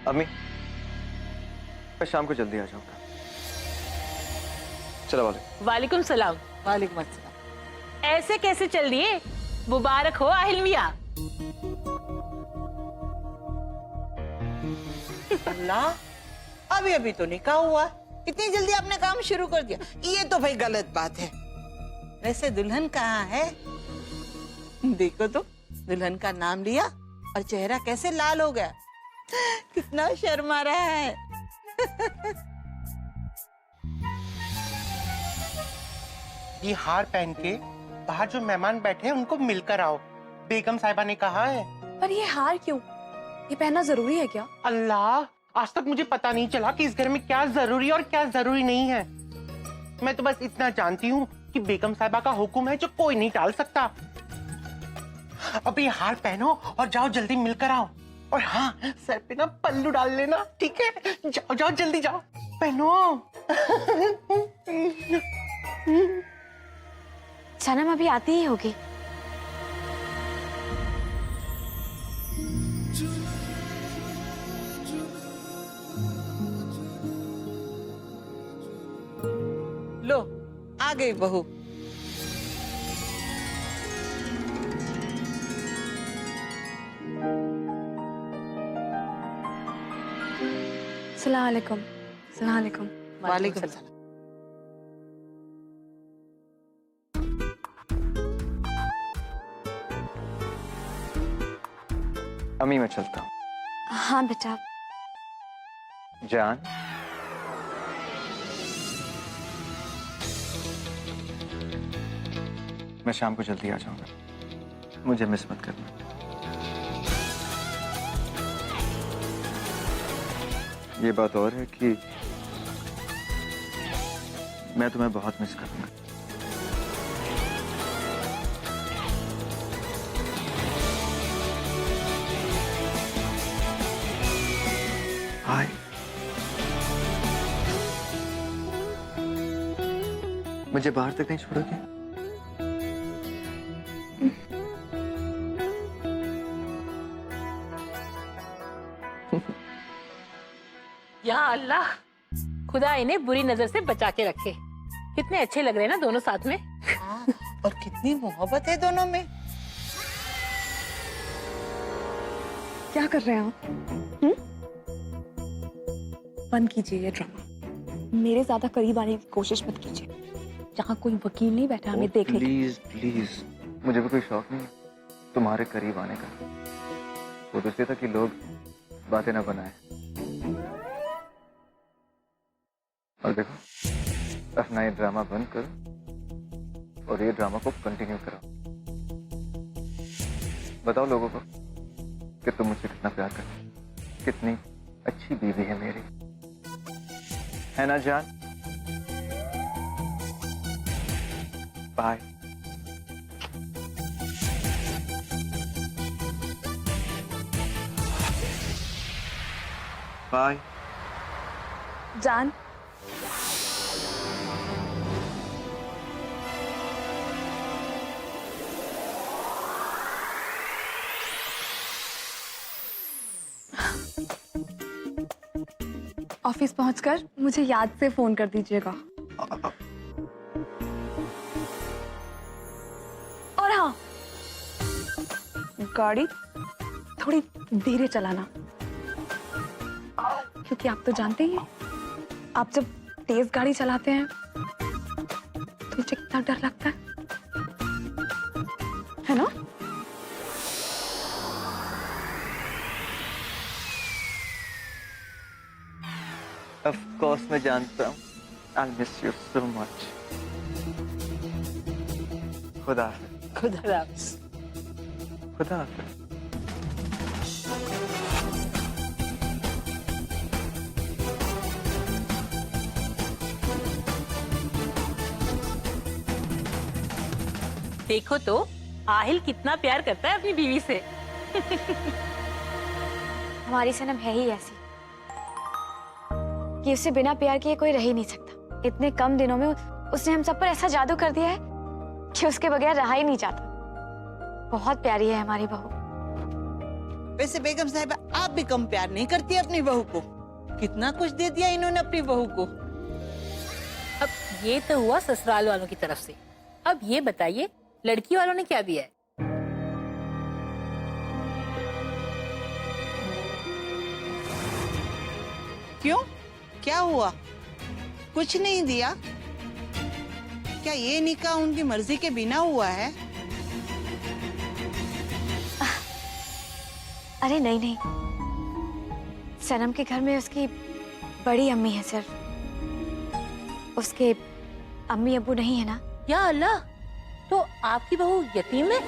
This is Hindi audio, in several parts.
अम्मी, मैं शाम को जल्दी आ जाऊंगा। चलो वाले। वालेकुम सलाम। वालेकुम अस्सलाम। ऐसे कैसे चल दिए? मुबारक हो आहिल मियां। अल्लाह, अभी अभी तो निकाह हुआ, इतनी जल्दी आपने काम शुरू कर दिया? ये तो भाई गलत बात है। वैसे दुल्हन कहाँ है? देखो तो, दुल्हन का नाम लिया और चेहरा कैसे लाल हो गया, कितना शर्मा रहा है। ये हार पहन के बाहर जो मेहमान बैठे हैं उनको मिलकर आओ, बेगम साहिबा ने कहा है। पर ये हार क्यों? ये पहनना जरूरी है क्या? अल्लाह, आज तक मुझे पता नहीं चला कि इस घर में क्या जरूरी और क्या जरूरी नहीं है। मैं तो बस इतना जानती हूँ कि बेगम साहिबा का हुक्म है जो कोई नहीं टाल सकता। अब ये हार पहनो और जाओ जल्दी मिलकर आओ। और हाँ, सर पे ना पल्लू डाल लेना, ठीक है? जाओ जाओ जल्दी जाओ, पहनो। सनम अभी आती ही होगी। लो, आ गई बहू। सलाम अलैकुम। सलाम अलैकुम। वालेकुम सलाम। अम्मी, मैं चलता हूँ। हाँ बेटा। जान, मैं शाम को जल्दी आ जाऊंगा, मुझे मिस मत करना। ये बात और है कि मैं तुम्हें बहुत मिस करूंगा। हाय। मुझे बाहर तक नहीं छोड़ोगे? या अल्लाह, खुदा इन्हें बुरी नजर से बचा के रखे। कितने अच्छे लग रहे हैं ना दोनों साथ में। हाँ, और कितनी मोहब्बत है दोनों में। क्या कर रहे हैं आप? बंद कीजिए ये ड्रामा। मेरे ज्यादा करीब आने की कोशिश मत कीजिए। जहाँ कोई वकील नहीं बैठा हमें देखने का। प्लीज प्लीज, मुझे भी कोई शौक नहीं है तुम्हारे करीब आने का। वो तो इसलिए था कि लोग बातें ना बनाए। और देखो, अपना ये ड्रामा बंद करो और ये ड्रामा को कंटिन्यू करो। बताओ लोगों को कि तुम मुझसे कितना प्यार करते हो, कितनी अच्छी बीवी है मेरी, है ना जान? बाय। बाय जान, ऑफिस पहुंचकर मुझे याद से फोन कर दीजिएगा। और हाँ, गाड़ी थोड़ी धीरे चलाना, क्योंकि आप तो जानते ही हैं, आप जब तेज गाड़ी चलाते हैं तो मुझे कितना डर लगता है ना? Of course मैं जानता हूँ। I'll miss you so much. खुदा हाफिज़। खुदा हाफिज़। खुदा हाफिज़। देखो तो आहिल कितना प्यार करता है अपनी बीवी से। हमारी सनम है ही ऐसी कि उससे बिना प्यार किए कोई रह ही नहीं सकता। इतने कम दिनों में उसने हम सब पर ऐसा जादू कर दिया है कि उसके बगैर रहा ही नहीं जाता। बहुत प्यारी है हमारी बहू। वैसे बेगम साहिबा आप भी कम प्यार नहीं करती अपनी बहू को। कितना कुछ दे दिया इन्होंने अपनी बहू को। अब ये तो हुआ ससुराल वालों की तरफ से, अब ये बताइए लड़की वालों ने क्या दिया है? क्यों, क्या हुआ? कुछ नहीं दिया? क्या ये निकाह उनकी मर्जी के बिना हुआ है? अरे नहीं नहीं, सनम के घर में उसकी बड़ी अम्मी है सिर्फ, उसके अम्मी अब्बू नहीं है ना। या अल्लाह, तो आपकी बहू यतीम है?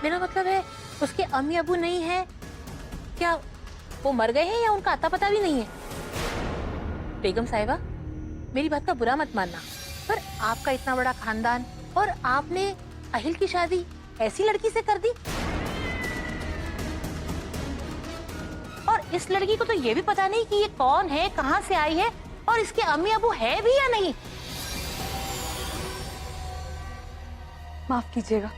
मेरा मतलब है उसके अम्मी अब्बू नहीं है क्या? वो मर गए हैं या उनका आता पता भी नहीं है? बेगम साहिबा, मेरी बात का बुरा मत मानना, पर आपका इतना बड़ा खानदान और आपने अहिल की शादी ऐसी लड़की से कर दी, और इस लड़की को तो ये भी पता नहीं कि ये कौन है, कहां से आई है, और इसके अम्मी अबू है भी या नहीं। माफ कीजिएगा,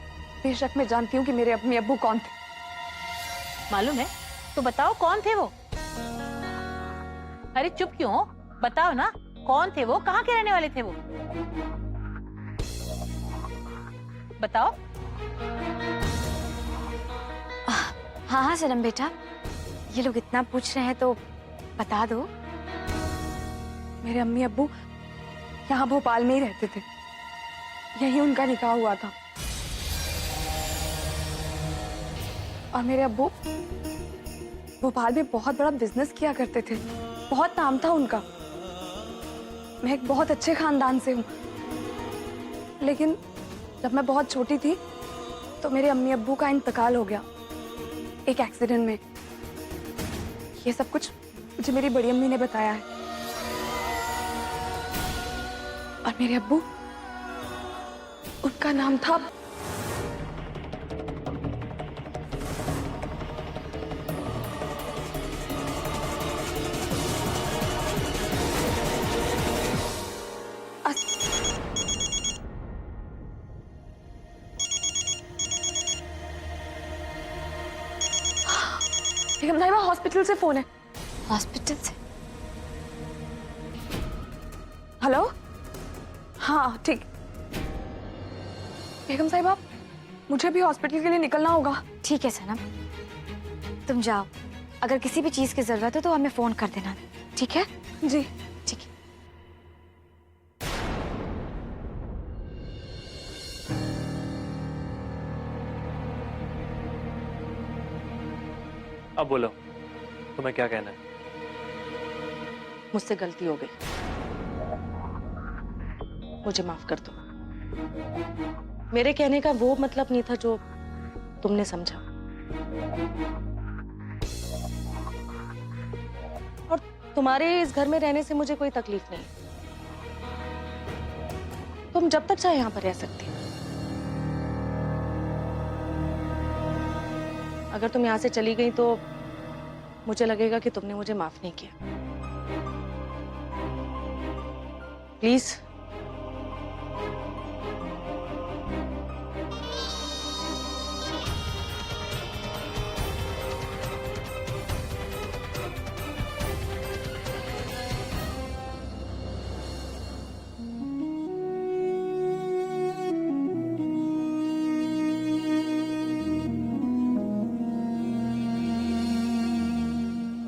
बेशक मैं जानती हूँ कि मेरे अम्मी अब्बू कौन थे। मालूम है तो बताओ कौन थे वो? अरे चुप क्यों हो? बताओ ना, कौन थे वो, कहाँ के रहने वाले थे वो? बताओ। हाँ हाँ सनम बेटा, ये लोग इतना पूछ रहे हैं तो बता दो। मेरे अम्मी अब्बू यहाँ भोपाल में ही रहते थे, यही उनका निकाह हुआ था। और मेरे अब्बू भोपाल में बहुत बड़ा बिजनेस किया करते थे, बहुत नाम था उनका। मैं एक बहुत अच्छे खानदान से हूँ, लेकिन जब मैं बहुत छोटी थी तो मेरे अम्मी अब्बू का इंतकाल हो गया एक एक्सीडेंट में। ये सब कुछ मुझे मेरी बड़ी अम्मी ने बताया है। और मेरे अब्बू, उनका नाम था बेगम साहिबा, हॉस्पिटल से फोन है। हॉस्पिटल से? हेलो, हाँ ठीक। बेगम साहिबा, मुझे भी हॉस्पिटल के लिए निकलना होगा। ठीक है सनम, तुम जाओ, अगर किसी भी चीज की जरूरत हो तो हमें फोन कर देना, ठीक है? जी ठीक है। अब बोलो, तुम्हें क्या कहना है? मुझसे गलती हो गई, मुझे माफ कर दो। मेरे कहने का वो मतलब नहीं था जो तुमने समझा। और तुम्हारे इस घर में रहने से मुझे कोई तकलीफ नहीं। तुम जब तक चाहे यहां पर रह सकती हो। अगर तुम यहां से चली गई तो मुझे लगेगा कि तुमने मुझे माफ नहीं किया। प्लीज।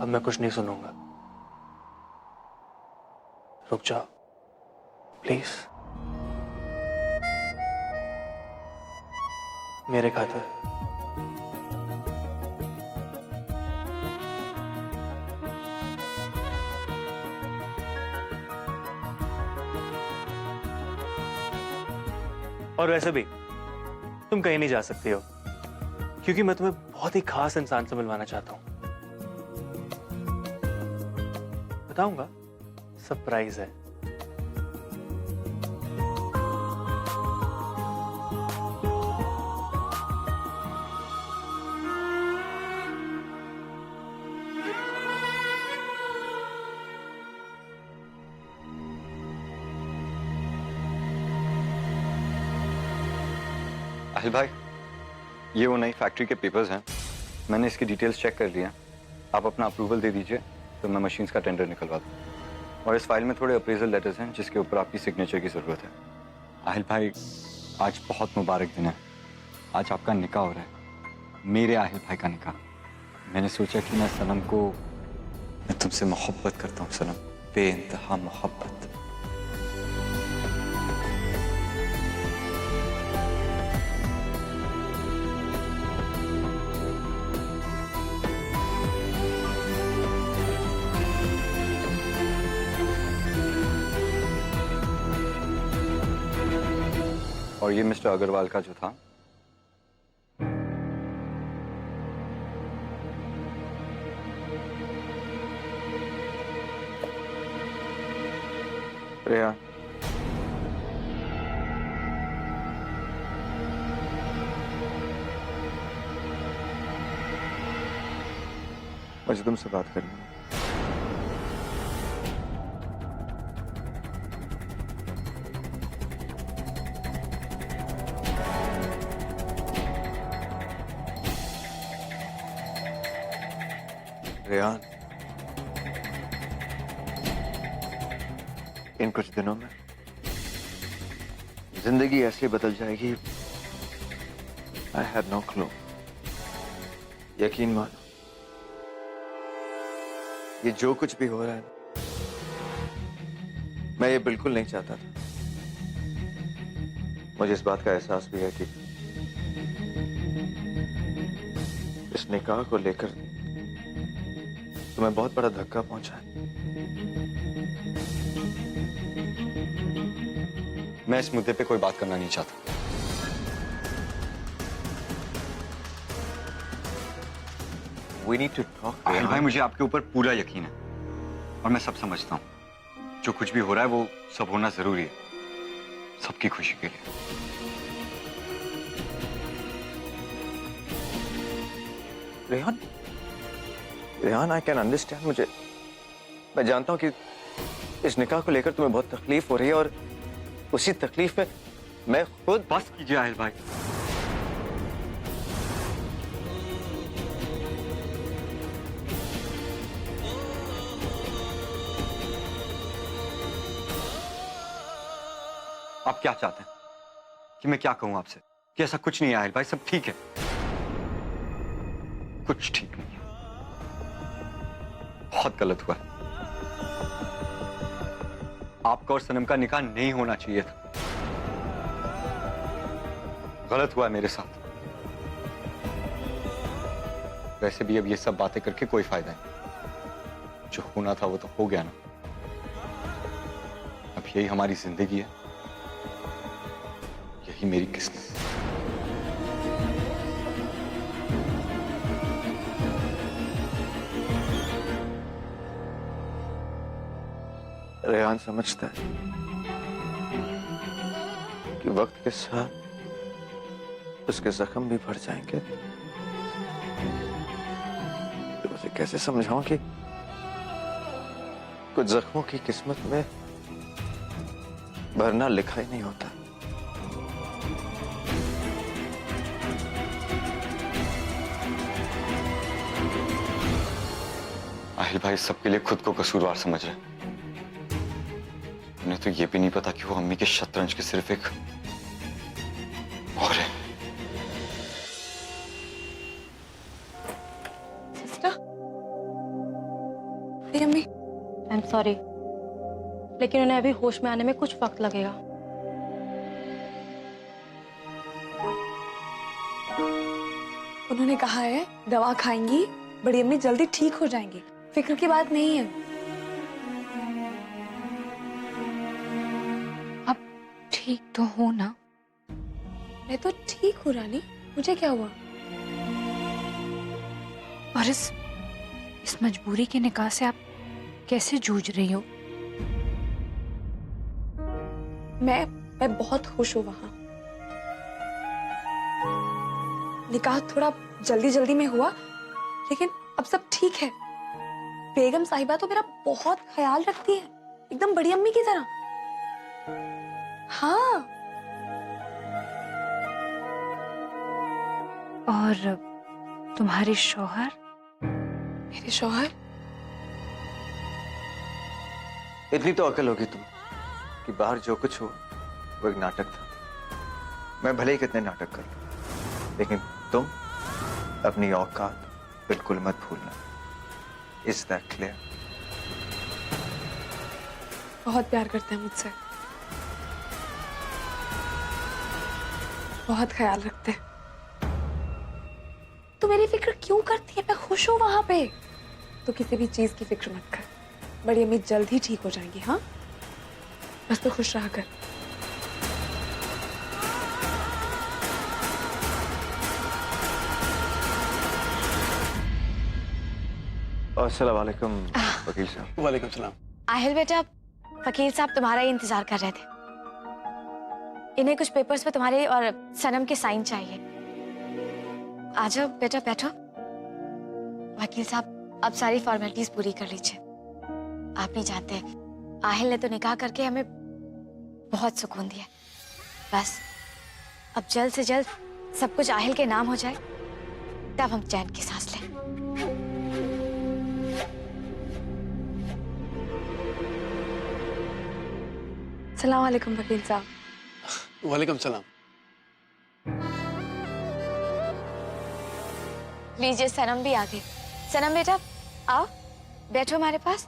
अब मैं कुछ नहीं सुनूंगा, रुक जाओ प्लीज, मेरे खातिर। और वैसे भी तुम कहीं नहीं जा सकती हो, क्योंकि मैं तुम्हें बहुत ही खास इंसान से मिलवाना चाहता हूं। बताऊंगा, सरप्राइज है। अहिल भाई, ये वो नई फैक्ट्री के पेपर्स हैं। मैंने इसकी डिटेल्स चेक कर लिया। आप अपना अप्रूवल दे दीजिए तो मैं मशीन्स का टेंडर निकलवा दूँ। और इस फाइल में थोड़े अप्रेजल लेटर्स हैं जिसके ऊपर आपकी सिग्नेचर की ज़रूरत है। आहिल भाई, आज बहुत मुबारक दिन है। आज आपका निकाह हो रहा है, मेरे आहिल भाई का निकाह। मैंने सोचा कि मैं सनम को, मैं तुमसे मोहब्बत करता हूँ सनम, बेइंतहा मोहब्बत। और ये मिस्टर अग्रवाल का जो था, रेहान, मुझे तुमसे बात करनी है। रेहान, इन कुछ दिनों में जिंदगी ऐसे बदल जाएगी, आई हैड नो क्लू। यकीन मानो, ये जो कुछ भी हो रहा है मैं ये बिल्कुल नहीं चाहता था। मुझे इस बात का एहसास भी है कि इस निकाह को लेकर तुम्हें बहुत बड़ा धक्का पहुंचा है। मैं इस मुद्दे पे कोई बात करना नहीं चाहता। We need to talk. Aahil भाई, मुझे आपके ऊपर पूरा यकीन है और मैं सब समझता हूँ। जो कुछ भी हो रहा है वो सब होना जरूरी है, सबकी खुशी के लिए। Rehan, Rehan, I can understand. मैं जानता हूँ कि इस निकाह को लेकर तुम्हें बहुत तकलीफ हो रही है और उसी तकलीफ में मैं खुद। बस कीजिए आहिल भाई। आप क्या चाहते हैं कि मैं क्या कहूं आपसे? कि ऐसा कुछ नहीं है आहिल भाई, सब ठीक है। कुछ ठीक नहीं है, बहुत गलत हुआ। आपका और सनम का निकाह नहीं होना चाहिए था। गलत हुआ मेरे साथ। वैसे भी अब ये सब बातें करके कोई फायदा नहीं। जो होना था वो तो हो गया ना। अब यही हमारी जिंदगी है, यही मेरी किस्मत। रेहान समझता है कि वक्त के साथ उसके जख्म भी भर जाएंगे। तो उसे कैसे समझाऊं कि कुछ जख्मों की किस्मत में भरना लिखा ही नहीं होता। आहिल भाई सबके लिए खुद को कसूरवार समझ रहे हैं। उन्हें तो ये भी नहीं पता कि वो अम्मी के शतरंज के सिर्फ एक और है। सिस्टर, अम्मी, आई एम सॉरी, लेकिन उन्हें अभी होश में आने में कुछ वक्त लगेगा। उन्होंने कहा है दवा खाएंगी, बड़ी अम्मी जल्दी ठीक हो जाएंगी, फिक्र की बात नहीं है। अब ठीक तो हो ना? मैं तो ठीक हूँ रानी, मुझे क्या हुआ? और इस मजबूरी के निकाह से आप कैसे जूझ रही हो? मैं बहुत खुश हूँ वहां। निकाह थोड़ा जल्दी जल्दी में हुआ, लेकिन अब सब ठीक है। बेगम साहिबा तो मेरा बहुत ख्याल रखती है, एकदम बड़ी अम्मी की तरह। हाँ। और तुम्हारे शौहर? मेरे शौहर? इतनी तो अकल होगी तुम कि बाहर जो कुछ हो वो एक नाटक था। मैं भले ही कितने नाटक कर लूं, लेकिन तुम अपनी औकात बिल्कुल मत भूलना। Is that clear? बहुत प्यार करते हैं मुझसे, बहुत ख्याल रखते हैं। तू मेरी फिक्र क्यों करती है? मैं खुश हूं वहां पे। तो किसी भी चीज की फिक्र मत कर, बड़ी अम्मी जल्द ही ठीक हो जाएंगी। हाँ, बस तो खुश रहा कर। अस्सलाम वालेकुम वकील साहब। वालेकुम सलाम। आहिल बेटा, वकील साहब तुम्हारा ही इंतजार कर रहे थे। इन्हें कुछ पेपर्स पे तुम्हारे और सनम के साइन चाहिए। आ जाओ बेटा, बैठो। वकील साहब, अब सारी फॉर्मेलिटीज पूरी कर लीजिए। आप नहीं जानते, आहिल ने तो निकाह करके हमें बहुत सुकून दिया। बस अब जल्द से जल्द सब कुछ आहिल के नाम हो जाए, तब हम चैन की सांस लें। सलाम वालेकुम वकील साहब। वालेकुम सलाम। लीजिए, सनम भी आ गई। सनम बेटा, आओ बैठो हमारे पास।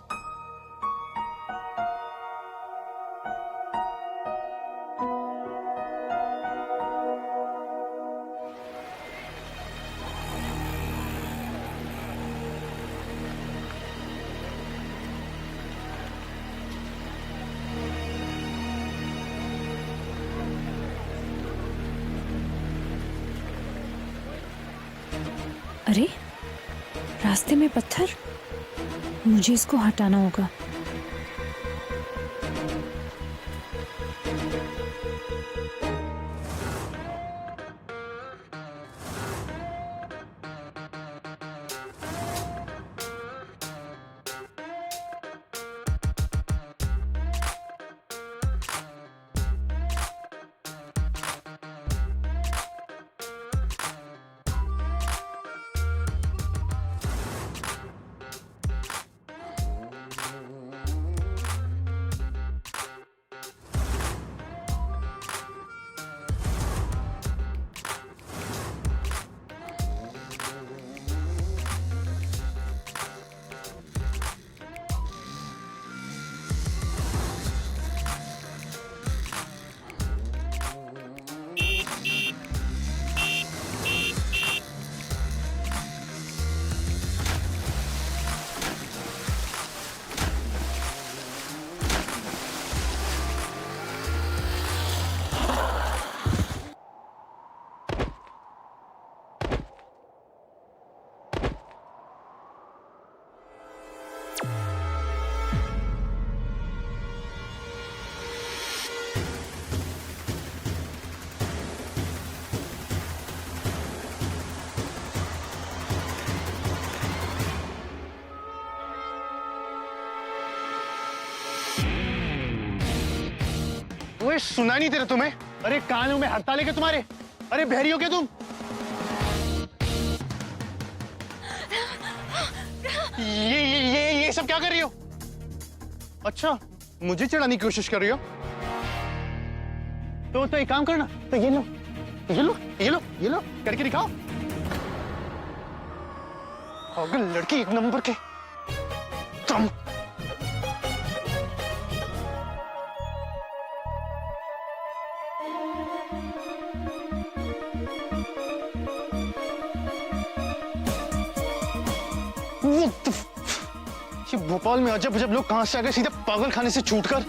अरे, रास्ते में पत्थर, मुझे इसको हटाना होगा। ओए, सुना नहीं तेरा तुम्हें? अरे कानों में हड़ताल है क्या तुम्हारे? अरे बहरी हो क्या तुम? ये सब क्या कर रही हो? अच्छा, मुझे चिढ़ाने की कोशिश कर रही हो? तो एक काम करना, तो ये लो, ये लो, ये लो, ये लो, करके दिखाओ। पागल लड़की, एक नंबर के। तुम ये भोपाल में अजब अजब लोग कहां से आ गए सीधे पागल खाने से छूटकर।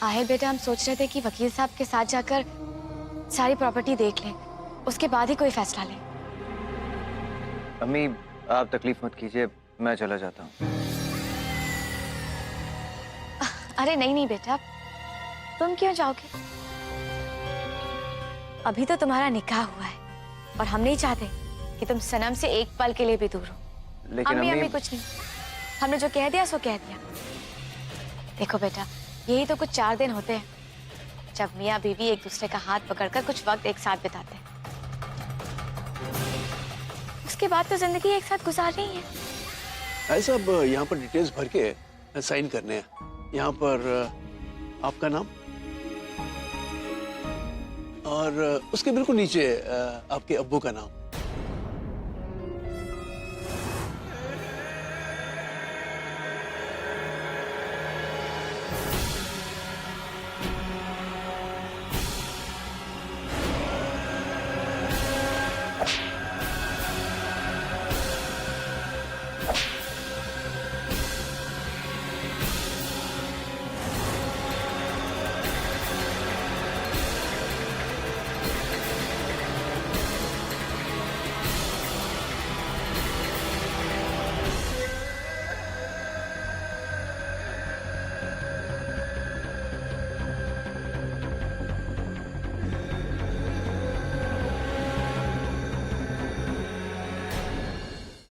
आहिल बेटा, हम सोच रहे थे कि वकील साहब के साथ जाकर सारी प्रॉपर्टी देख लें, उसके बाद ही कोई फैसला लें। अम्मी, आप तकलीफ मत कीजिए, मैं चला जाता हूँ। अरे नहीं नहीं बेटा, तुम क्यों जाओगे? अभी तो तुम्हारा निकाह हुआ है और हम नहीं चाहते कि तुम सनम से एक पल के लिए भी दूर हो। लेकिन अम्मी कुछ नहीं, हमने जो कह दिया सो कह दिया। देखो बेटा, यही तो कुछ 4 दिन होते हैं जब मियाँ बीवी एक दूसरे का हाथ पकड़कर कुछ वक्त एक साथ बिताते हैं। उसके बाद तो जिंदगी एक साथ गुजारनी है। ऐसा अब यहाँ पर डिटेल्स भर के साइन करने हैं। यहाँ पर आपका नाम और उसके बिल्कुल नीचे आपके अब्बू का नाम।